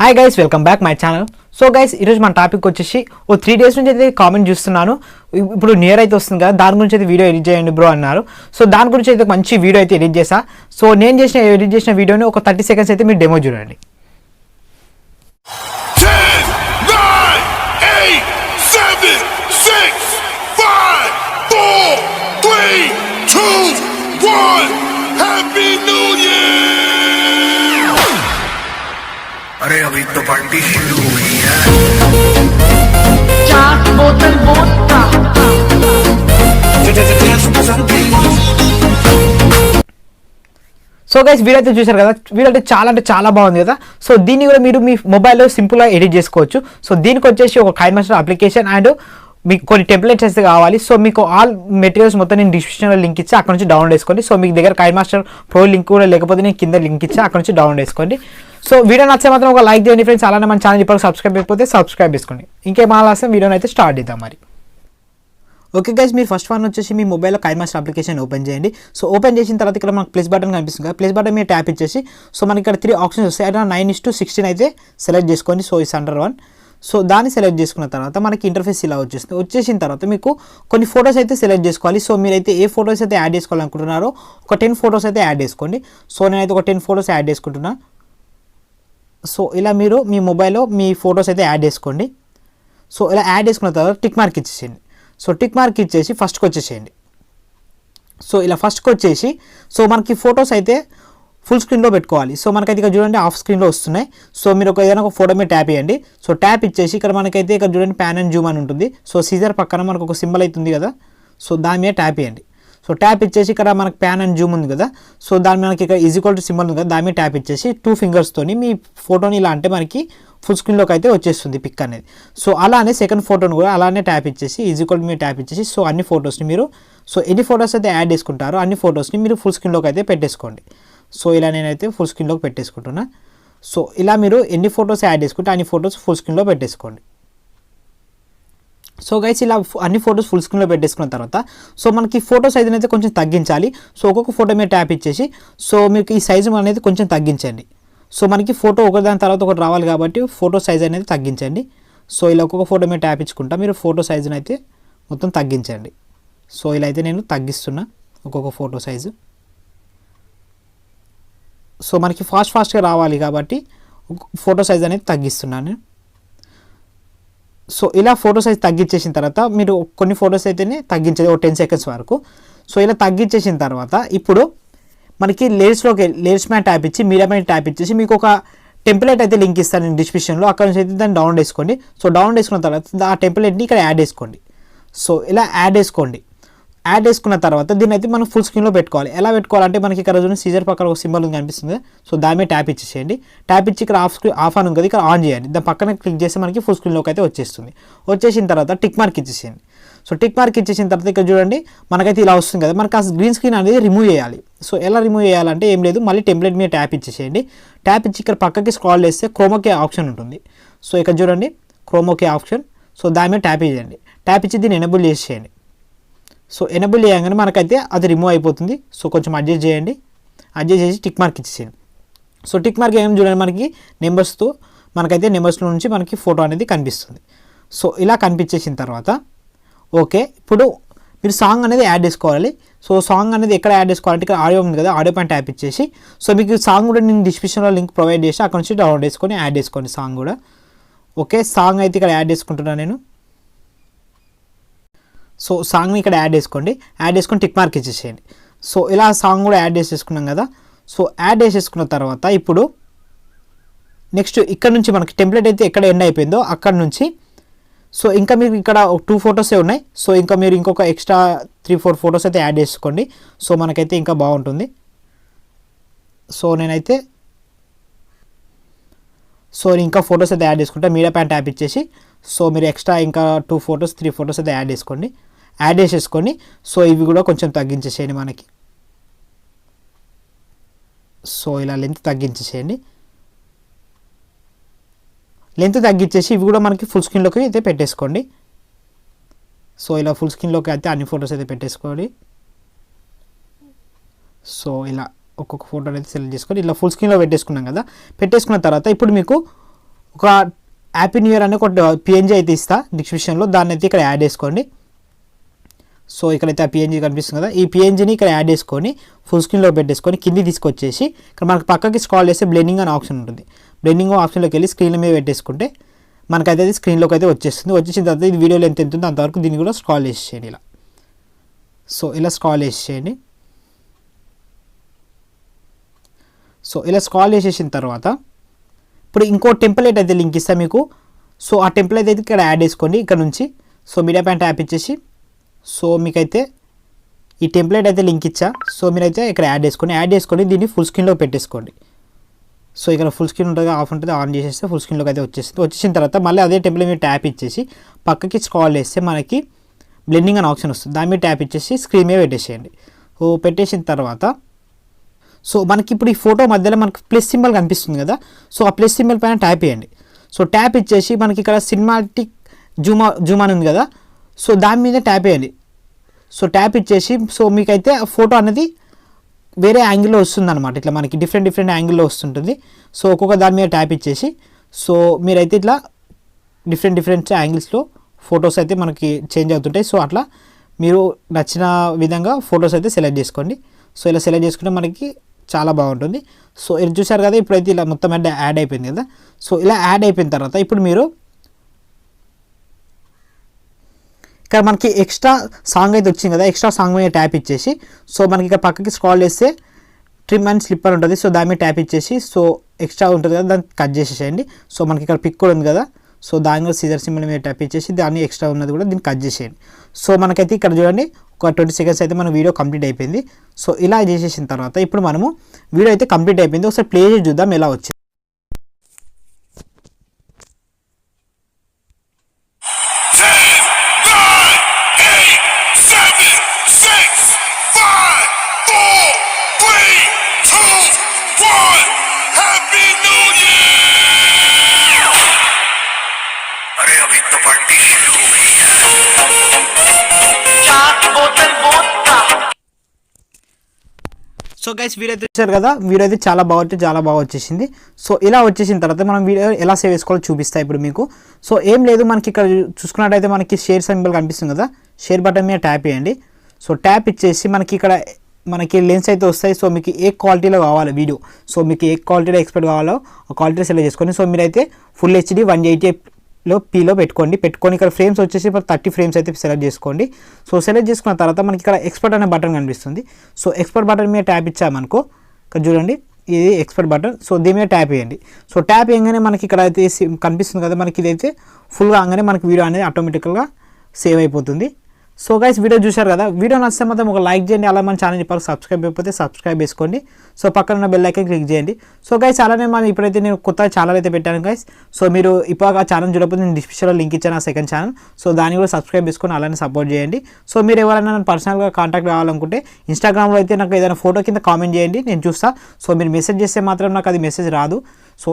Hi guys, welcome back my channel. So guys, ఈరోజు మన topic వచ్చేసి 3 days నుంచి అయితే కామెంట్ చూస్తున్నాను. ఇప్పుడు నియర్ అయితే వస్తుంది కదా, దాని గురించి అయితే వీడియో ఎడిట్ చేయండి బ్రో అన్నారు. సో దాని గురించి అయితే మంచి వీడియో అయితే ఎడిట్ చేశా. సో నేను ఎడిట్ చేసిన వీడియోని ఒక 30 seconds అయితే మీరు డెమో చూడండి. 10, 9, 8, 7, 6, 5, 4, 3, 2, 1. Happy New Year! अरे अभी तो पार्टी शुरू हुई है. 4 बोतल वोडका. సో గైస్, వీడియో అయితే చూసారు కదా, వీడియో అయితే చాలా బాగుంది కదా. సో దీన్ని కూడా మీరు మీ మొబైల్లో సింపుల్గా ఎడిట్ చేసుకోవచ్చు. సో దీనికి వచ్చేసి ఒక కైన్మాస్టర్ అప్లికేషన్ అండ్ మీకు కొన్ని టెంప్లెట్స్ అయితే కావాలి. సో మీకు ఆల్ మెటీరియల్స్ మొత్తం నేను డిస్క్రిప్షన్లో లింక్ ఇచ్చి అక్కడ నుంచి డౌన్లోడ్ చేసుకోండి. సో మీకు దగ్గర కైన్మాస్టర్ ప్రో లింక్ కూడా లేకపోతే నేను కింద లింక్ ఇచ్చి అక్కడ నుంచి డౌన్లోడ్ చేసుకోండి. సో వీడియో నచ్చే మాత్రం ఒక లైక్ చేయండి ఫ్రెండ్స్. అలానే మన ఛానల్ ఇప్పుడు సబ్స్క్రైబ్ అయిపోతే సబ్స్క్రైబ్ చేసుకోండి. ఇంకేం ఆలస్యం, వీడియోని అయితే స్టార్ట్ చేద్దాం మరి. ఓకే గైస్, మీరు ఫస్ట్ వన్ వచ్చేసి మీ మొబైల్లో కైన్మాస్టర్ అప్లికేషన్ ఓపెన్ చేయండి. సో ఓపెన్ చేసిన తర్వాత ఇక్కడ మనకు ప్లస్ బటన్ కనిపిస్తుంది కదా, ప్లస్ బటన్ మీద ట్యాప్ ఇచ్చేసి సో మనకి ఇక్కడ 3 ఆప్షన్స్ వస్తాయి. అలా 9:16 అయితే సెలెక్ట్ చేసుకోండి. సో ఈ సెంటర్ 1. సో దాన్ని సెలెక్ట్ చేసుకున్న తర్వాత మనకి ఇంటర్ఫేస్ ఇలా వచ్చేస్తుంది. వచ్చేసిన తర్వాత మీకు కొన్ని ఫొటోస్ అయితే సెలెక్ట్ చేసుకోవాలి. సో మీరైతే ఏ ఫొటోస్ అయితే యాడ్ చేసుకోవాలనుకుంటున్నారో ఒక 10 ఫొటోస్ అయితే యాడ్ చేసుకోండి. సో నేనైతే ఒక 10 ఫొటోస్ యాడ్ చేసుకుంటున్నా. సో ఇలా మీరు మీ మొబైల్లో మీ ఫొటోస్ అయితే యాడ్ చేసుకోండి. సో ఇలా యాడ్ చేసుకున్న తర్వాత టిక్ మార్క్ ఇచ్చేసేయండి. సో టిక్ మార్క్ ఇచ్చేసి ఫస్ట్కి వచ్చేసేయండి. సో ఇలా ఫస్ట్కి వచ్చేసి సో మనకి ఫొటోస్ అయితే ఫుల్ స్క్రీన్లో పెట్టుకోవాలి. సో మనకైతే ఇక్కడ చూడండి ఆఫ్ స్క్రీన్లో వస్తున్నాయి. సో మీరు ఏదైనా ఒక ఫోటో మీద ట్యాప్ చేయండి. సో ట్యాప్ ఇచ్చేసి ఇక్కడ మనకైతే ఇక్కడ చూడండి ప్యాన్ అండ్ జూమ్ అని ఉంటుంది. సో సీజర్ పక్కన మనకు ఒక సింబల్ అవుతుంది కదా, సో దాని మీద ట్యాప్ చేయండి. సో ట్యాప్ ఇచ్చేసి ఇక్కడ మనకి ప్యాన్ అండ్ జూమ్ ఉంది కదా, సో దాని మనకి ఇక్కడ ఈక్వల్ టు సింబల్ ఉంది కదా, దాని మీద ట్యాప్ ఇచ్చేసి 2 ఫింగర్స్తోని మీ ఫోటోని ఇలా అంటే మనకి ఫుల్ స్క్రీన్లోకి అయితే వచ్చేస్తుంది పిక్ అనేది. సో అలానే సెకండ్ ఫోటోని కూడా అలానే ట్యాప్ ఇచ్చేసి ఈక్వల్ మీద ట్యాప్ ఇచ్చేసి సో అన్ని ఫొటోస్ని మీరు సో ఎన్ని ఫొటోస్ అయితే యాడ్ చేసుకుంటారో అన్ని ఫొటోస్ని మీరు ఫుల్ స్క్రీన్లోకి అయితే పెట్టేసుకోండి. సో ఇలా నేనైతే ఫుల్ స్క్రీన్లోకి పెట్టేసుకుంటున్నా. సో ఇలా మీరు ఎన్ని ఫొటోస్ యాడ్ చేసుకుంటే అన్ని ఫొటోస్ ఫుల్ స్క్రీన్లో పెట్టేసుకోండి. సో గైస్, ఇలా అన్ని ఫొటోస్ ఫుల్ స్క్రీన్లో పెట్టేసుకున్న తర్వాత సో మనకి ఫోటో సైజ్ అయితే కొంచెం తగ్గించాలి. సో ఒక్కొక్క ఫోటో మీద ట్యాప్ ఇచ్చేసి సో మీకు ఈ సైజు అనేది కొంచెం తగ్గించండి. సో మనకి ఫోటో ఒకదాని తర్వాత ఒకటి రావాలి కాబట్టి ఫోటో సైజ్ అనేది తగ్గించండి. సో ఇలా ఒక్కొక్క ఫోటో మీద ట్యాప్ ఇచ్చుకుంటా మీరు ఫోటో సైజుని అయితే మొత్తం తగ్గించండి. సో ఇలా అయితే నేను తగ్గిస్తున్నా ఒక్కొక్క ఫోటో సైజు. సో మనకి ఫాస్ట్గా రావాలి కాబట్టి ఫోటో సైజ్ అనేది తగ్గిస్తున్నాను. సో ఇలా ఫోటో సైజ్ తగ్గించేసిన తర్వాత మీరు కొన్ని ఫొటోస్ అయితేనే తగ్గించేది ఒక 10 seconds వరకు. సో ఇలా తగ్గించేసిన తర్వాత ఇప్పుడు మనకి లేయర్స్ మ్యాన్ ట్యాప్ ఇచ్చి మీడియా మ్యాన్ ట్యాప్ ఇచ్చేసి మీకు ఒక టెంప్లెట్ అయితే లింక్ ఇస్తాను నేను డిస్క్రిప్షన్లో, అక్కడ నుంచి అయితే దాన్ని డౌన్లోడ్ చేసుకోండి. సో డౌన్లోడ్ చేసుకున్న తర్వాత ఆ టెంప్లెట్ని ఇక్కడ యాడ్ చేసుకోండి. సో ఇలా యాడ్ చేసుకున్న తర్వాత దీన్ని అయితే మనం ఫుల్ స్క్రీన్లో పెట్టుకోవాలి. ఎలా పెట్టుకోవాలంటే మనకి ఇక్కడ చూడండి సీజర్ పక్కన ఒక సింబల్ ఉంది కనిపిస్తుంది. సో దాని మీద ట్యాప్ ఇచ్చేసేయండి. ట్యాప్ ఇచ్చి ఇక్కడ ఆఫ్ అని ఉంది కదా, ఇక్కడ ఆన్ చేయండి. దాని పక్కన క్లిక్ చేస్తే మనకి ఫుల్ స్క్రీన్లోకి అయితే వచ్చేస్తుంది. వచ్చేసిన తర్వాత టిక్ మార్క్ ఇచ్చేసేయండి. సో టిక్ మార్క్ ఇచ్చేసిన తర్వాత ఇక్కడ చూడండి మనకైతే ఇలా వస్తుంది కదా, మనకి ఆ గ్రీన్ స్క్రీన్ అనేది రిమూవ్ చేయాలి. సో ఎలా రిమూవ్ చేయాలంటే ఏం లేదు, మళ్ళీ టెంప్లెట్ మీద ట్యాప్ ఇచ్చేసేయండి. ట్యాప్ ఇచ్చి ఇక్కడ పక్కకి స్క్రాల్ చేస్తే క్రోమోకే ఆప్షన్ ఉంటుంది. సో ఇక్కడ చూడండి క్రోమోకే ఆప్షన్. సో దాని మీద ట్యాప్ చేయండి. ట్యాప్ ఇచ్చి దీన్ని ఎనేబుల్ చేసేయండి. సో ఎనేబుల్ చేయగానే మనకైతే అది రిమూవ్ అయిపోతుంది. సో కొంచెం అడ్జస్ట్ చేయండి. అడ్జస్ట్ చేసి టిక్ మార్క్ ఇచ్చేసేయండి. సో టిక్ మార్క్ ఏం చూడండి మనకి నెంబర్స్తో మనకైతే నెంబర్స్లో నుంచి మనకి ఫోటో అనేది కనిపిస్తుంది. సో ఇలా కనిపించేసిన తర్వాత ఓకే, ఇప్పుడు మీరు సాంగ్ అనేది యాడ్ చేసుకోవాలి. సో సాంగ్ అనేది ఎక్కడ యాడ్ చేసుకోవాలంటే ఇక్కడ ఆడియో ఉంది కదా, ఆడియో పైన ట్యాప్ ఇచ్చేసి సో మీకు సాంగ్ కూడా నేను డిస్క్రిప్షన్లో లింక్ ప్రొవైడ్ చేసి అక్కడ నుంచి డౌన్లోడ్ చేసుకొని యాడ్ చేసుకోండి సాంగ్ కూడా. ఓకే, సాంగ్ అయితే ఇక్కడ యాడ్ చేసుకుంటున్నాను నేను. సో సాంగ్ని ఇక్కడ యాడ్ చేసుకోండి. యాడ్ చేసుకొని టిక్ మార్క్ ఇచ్చేసేయండి. సో ఇలా సాంగ్ కూడా యాడ్ చేసేసుకున్నాం కదా. సో యాడ్ చేసేసుకున్న తర్వాత ఇప్పుడు నెక్స్ట్ ఇక్కడ నుంచి మనకి టెంప్లెట్ అయితే ఎక్కడ ఎండ్ అయిపోయిందో అక్కడ నుంచి సో ఇంకా మీకు ఇక్కడ 2 ఫొటోసే ఉన్నాయి. సో ఇంకా మీరు ఇంకొక ఎక్స్ట్రా 3-4 ఫొటోస్ అయితే యాడ్ చేసుకోండి. సో మనకైతే ఇంకా బాగుంటుంది. సో నేనైతే ఇంకా ఫొటోస్ అయితే యాడ్ చేసుకుంటా. మీడియా ప్యాన్ ట్యాప్ ఇచ్చేసి సో మీరు ఎక్స్ట్రా ఇంకా 2 ఫొటోస్ 3 ఫొటోస్ అయితే యాడ్ చేసుకోండి. యాడ్ చేసేసుకొని సో ఇవి కూడా కొంచెం తగ్గించేసేయండి మనకి. సో ఇలా లెంత్ తగ్గించేసేయండి. లెంత్ తగ్గించేసి ఇవి కూడా మనకి ఫుల్ స్క్రీన్లోకి అయితే పెట్టేసుకోండి. సో ఇలా ఫుల్ స్క్రీన్లోకి అయితే అన్ని ఫొటోస్ అయితే పెట్టేసుకోండి. సో ఇలా ఒక్కొక్క ఫోటో అయితే సెలెక్ట్ చేసుకొని ఇలా ఫుల్ స్క్రీన్లో పెట్టేసుకున్నాం కదా. పెట్టేసుకున్న తర్వాత ఇప్పుడు మీకు ఒక హ్యాపీ న్యూ ఇయర్ అని ఒక పిఎన్జీ అయితే ఇస్తా డిస్క్రిప్షన్లో, దాన్ని అయితే ఇక్కడ యాడ్ చేసుకోండి. సో ఇక్కడైతే ఆ పిఎన్జీ కనిపిస్తుంది కదా, ఈ పిఎన్జీని ఇక్కడ యాడ్ చేసుకొని ఫుల్ స్క్రీన్లో పెట్టేసుకొని కింది తీసుకొచ్చేసి ఇక్కడ మనకు పక్కకి స్క్రాల్ చేస్తే బ్లెండింగ్ అనే ఆప్షన్ ఉంటుంది. బ్లెండింగ్ ఆప్షన్లోకి వెళ్ళి స్క్రీన్ మీద పెట్టేసుకుంటే మనకైతే అది స్క్రీన్లోకి అయితే వచ్చేస్తుంది. వచ్చేసిన తర్వాత ఇది వీడియోలో ఎంత ఉందో అంతవరకు దీన్ని కూడా స్క్రాల్ చేసేయండి ఇలా. సో ఇలా స్క్రాల్ చేసేయండి. సో ఇలా స్క్రాల్ చేసేసిన తర్వాత ఇప్పుడు ఇంకో టెంప్లెట్ అయితే లింక్ ఇస్తాను మీకు. సో ఆ టెంప్లెట్ అయితే ఇక్కడ యాడ్ చేసుకోండి ఇక్కడ నుంచి. సో మీడియా ప్యాన్ ట్యాప్ ఇచ్చేసి సో మీకైతే ఈ టెంప్లెట్ అయితే లింక్ ఇచ్చా. సో మీరైతే ఇక్కడ యాడ్ చేసుకొని దీన్ని ఫుల్ స్క్రీన్లో పెట్టేసుకోండి. సో ఇక్కడ ఫుల్ స్క్రీన్ ఉంటుంది, ఆఫ్ ఉంటుంది, ఆన్ చేసేస్తే ఫుల్ స్క్రీన్లోకి అయితే వచ్చేస్తుంది. వచ్చేసిన తర్వాత మళ్ళీ అదే టెంప్లెట్ మీద ట్యాప్ ఇచ్చేసి పక్కకి స్క్రాల్ చేస్తే మనకి బ్లెండింగ్ అనే ఆప్షన్ వస్తుంది. దాని మీద ట్యాప్ ఇచ్చేసి స్క్రీన్ మీద పెట్టేసేయండి. సో పెట్టేసిన తర్వాత సో మనకి ఇప్పుడు ఈ ఫోటో మధ్యలో మనకి ప్లస్ సింబల్ కనిపిస్తుంది కదా, సో ఆ ప్లస్ సింబల్ పైన ట్యాప్ చేయండి. సో ట్యాప్ ఇచ్చేసి మనకి ఇక్కడ సినిమాటిక్ జూమ్ అని ఉంది కదా, సో దాని మీద ట్యాప్ చేయండి. సో ట్యాప్ ఇచ్చేసి సో మీకైతే ఆ ఫోటో అనేది వేరే యాంగిల్లో వస్తుంది అనమాట. ఇట్లా మనకి డిఫరెంట్ యాంగిల్లో వస్తుంటుంది. సో ఒక్కొక్క దాని మీద ట్యాప్ ఇచ్చేసి సో మీరైతే ఇట్లా డిఫరెంట్ యాంగిల్స్లో ఫొటోస్ అయితే మనకి చేంజ్ అవుతుంటాయి. సో అట్లా మీరు నచ్చిన విధంగా ఫొటోస్ అయితే సెలెక్ట్ చేసుకోండి. సో ఇలా సెలెక్ట్ చేసుకుంటే మనకి చాలా బాగుంటుంది. సో ఇది చూసారు కదా, ఇప్పుడైతే ఇలా మొత్తం అంటే యాడ్ అయిపోయింది కదా. సో ఇలా యాడ్ అయిపోయిన తర్వాత ఇప్పుడు మీరు ఇక్కడ మనకి ఎక్స్ట్రా సాంగ్ అయితే వచ్చింది కదా, ఎక్స్ట్రా సాంగ్ మీద ట్యాప్ ఇచ్చేసి సో మనకి ఇక్కడ పక్కకి స్క్రాల్ చేస్తే ట్రిమ్ అండ్ స్లిప్పర్ ఉంటుంది. సో దాని మీద ట్యాప్ ఇచ్చేసి సో ఎక్స్ట్రా ఉంటుంది కదా దాన్ని కట్ చేసేసేయండి. సో మనకి ఇక్కడ పిక్ కూడా ఉంది కదా, సో దాని కూడా సీజర్ సింబల్ మీద ట్యాప్ ఇచ్చేసి దాన్ని ఎక్స్ట్రా ఉన్నది కూడా దీన్ని కట్ చేసేయండి. సో మనకైతే ఇక్కడ చూడండి ఒక 20 seconds అయితే మన వీడియో కంప్లీట్ అయిపోయింది. సో ఇలా చేసేసిన తర్వాత ఇప్పుడు మనము వీడియో అయితే కంప్లీట్ అయిపోయింది. ఒకసారి ప్లే చేసి చూద్దాం ఎలా వచ్చింది. 1. Happy New Year! अरे अभी तो पार्टी शुरू हुई है. 4 बोतल वोडका. సో గైస్ వీడియో అయితే చూసారు కదా, వీడియో అయితే చాలా బాగా వచ్చేసింది. సో ఇలా వచ్చేసిన తర్వాత మనం వీడియో ఎలా సేవ్ చేసుకోవాలో చూపిస్తాయి ఇప్పుడు మీకు. సో ఏం లేదు, మనకి ఇక్కడ చూసుకున్నట్టయితే మనకి షేర్ సింబల్ కనిపిస్తుంది కదా, షేర్ బటన్ మీద ట్యాప్ చేయండి. సో ట్యాప్ ఇచ్చేసి మనకి ఇక్కడ మనకి లెన్స్ అయితే వస్తాయి. సో మీకు ఏ క్వాలిటీలో కావాలి వీడియో, సో మీకు ఏ క్వాలిటీలో ఎక్స్పెక్ట్ కావాలో ఆ క్వాలిటీ సెలెక్ట్ చేసుకోండి. సో మీరైతే ఫుల్ హెచ్డి 180లో పీలో పెట్టుకొని ఇక్కడ ఫ్రేమ్స్ వచ్చేసి 30 frames అయితే సెలెక్ట్ చేసుకోండి. సో సెలెక్ట్ చేసుకున్న తర్వాత మనకి ఇక్కడ ఎక్స్పర్ట్ అనే బటన్ కనిపిస్తుంది. సో ఎక్స్పర్ట్ బటన్ మీద ట్యాప్ ఇచ్చామనుకో, ఇక్కడ చూడండి ఇది ఎక్స్పర్ట్ బటన్. సో దీని మీద ట్యాప్ చేయండి. సో ట్యాప్ చేయగానే మనకి ఇక్కడ అయితే కనిపిస్తుంది కదా, మనకి ఇదైతే ఫుల్గా కాగానే మనకి వీడియో అనేది ఆటోమేటిక్గా సేవ్ అయిపోతుంది. సో గైస్ వీడియో చూశారు కదా, వీడియో నచ్చితే మాత్రం ఒక లైక్ చేయండి. అలా మన ఛానల్ చెప్పాలి సబ్స్క్రైబ్ అయిపోతే సబ్స్క్రైబ్ చేసుకోండి. సో పక్కన ఉన్న బెల్ ఐకాన్ క్లిక్ చేయండి. సో గైస్ అలానే మనం ఇప్పుడైతే నేను కొత్త ఛానల్ అయితే పెట్టాను గైస్. సో మీరు ఇప్పుడు ఆ ఛానల్ చూడకపోతే నేను డిస్క్రిప్షన్లో లింక్ ఇచ్చాను, ఆ సెకండ్ ఛానల్. సో దాన్ని కూడా సబ్స్క్రైబ్ చేసుకొని అలానే సపోర్ట్ చేయండి. సో మీరు ఎవరైనా నన్ను పర్సనల్గా కాంటాక్ట్ కావాలనుకుంటే ఇన్స్టాగ్రామ్లో అయితే నాకు ఏదైనా ఫోటో కింద కామెంట్ చేయండి, నేను చూస్తా. సో మీరు మెసేజ్ చేస్తే మాత్రం నాకు అది మెసేజ్ రాదు. సో